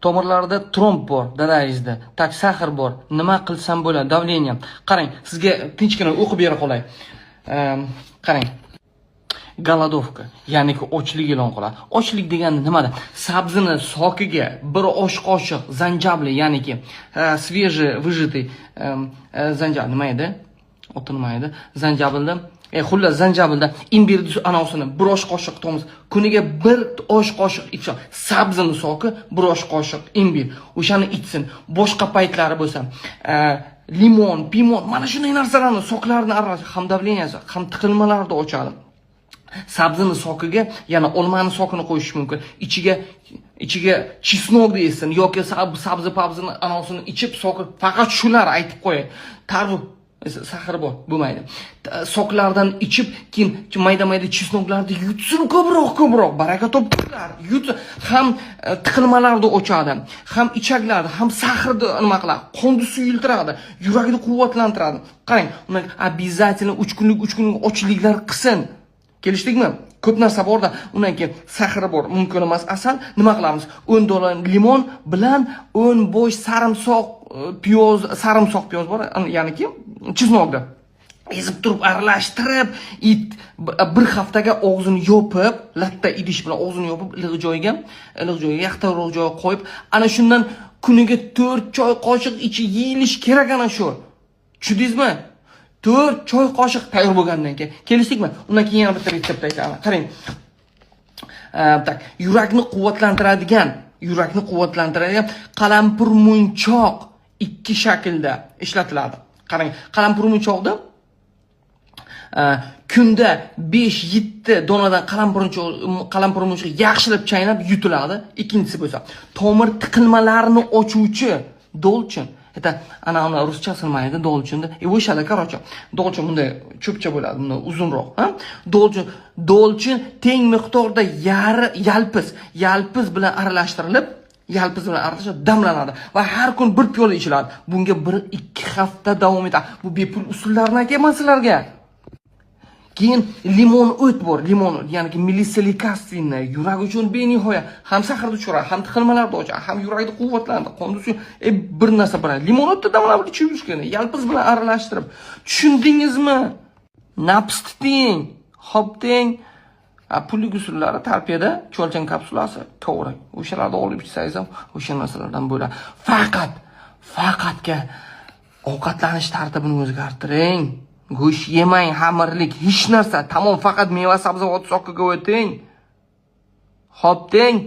Tomirlarda tromb bor, dadangizda. Tak sahr bor. Nima qilsam bo'ladi? Davleniya. Qarang, sizga tinchgina o'qib bera qolay. Qarang. Goladovka, ya'ni ochlik e'lon qiladi. Ochlik degani nimada? Sabzini sokiga bir osh qoshiq zanjabli, ya'niki свежий выжатый zanjabl nima edi? Oti nima edi? Zanjabilda, xullas zanjabilda imbirni anosini bir osh qoshiq to'miz, kuniga bir osh qoshiq ichsin. Sabzini soki bir osh qoshiq imbir. O'shani ichsin. Boshqa paytlari bo'lsa, limon, pimon, mana shunday narsalarni soklarni aralash, ham davleniyasi, ham tiqilmalarni ochadi. Sabzini sokiga yana olmani sokini qo'yish mumkin. Ichiga chesnok deysin yoki sabzi anosini ichib soki, faqat shular aytib qo'yay. Tarvuz sahr bor, bo'lmaydi. Soklardan ichib, keyin mayda-mayda chesnoklarni yutsin ko'proq baraka topdilar. Ham tiqilmalarni ochadi, ham ichaklarni, ham sahrni nima qiladi, qonni suyultiradi, yurakni quvvatlantiradi. Qarang, uni обязательно 3 kunlik ochliklar qilsin. Kelishdikmi? Ko'p narsa borda. Undan keyin sahri bor, mumkin emas asal. Nima qilamiz? 10 dollar limon bilan 10 bosh sarimsoq, piyoz bor, ya'niki chesnokda. Ezib turib aralashtirib, bir haftaga og'zini yopib, latta idish bilan og'zini yopib, iliq joyga, yaxtaroq joyga qo'yib, ana shundan kuniga 4 choy qoshiq ichi yeyilish kerak ana shu. Tushundingizmi? 4 choy qoshiq tayyor bo'lgandan keyin. Kelishdikmi? Undan keyin yana bitta retseptni aytaman. Qarang. Yurakni quvvatlantiradigan qalampir munchoq 2 shaklda ishlatiladi. Qarang, qalampir munchoqda kunda 5-7 donadan qalampir munchoq yaxshilab chaynab yutiladi. Ikkinchisi bo'lsa, tomir tiqilmalarini ochuvchi dolchin. Это ana ruschasi nima edi? Dolchinda. O'shada, короче. Dolchin bunday cho'pcha bo'ladi, bunday uzunroq, ha? Dolchin teng miqdorda yalpiz bilan aralashtirilib, damlanadi va har kun bir piyola ichiladi. Bunga 1-2 hafta davom etadi. Bu bepul usullarni aytaman sizlarga. Keyin limon o't bor, ya'ni melissalikastinni yurak uchun benihoya ham sahrni tushiradi, ham tiqilmalarni ochadi, ham yurakni quvvatlantiradi, qonni bir narsa bilan limon o'tda damlab ichib yurish kerak. Yalpiz bilan aralashtirib. Tushundingizmi? Nafs tuting. Xo'p deng. Pullik usullari tarpiyada cho'lchan kapsulasi, to'g'ri. O'shalarni olib ichsangiz ham o'sha narsalardan bo'ladi. Faqatga ovqatlanish tartibini o'zgartiring. Go'sht yemang, xamirlik, hech narsa. Tamom, faqat meva sabzavot sokiga o'ting. Xo'p deng.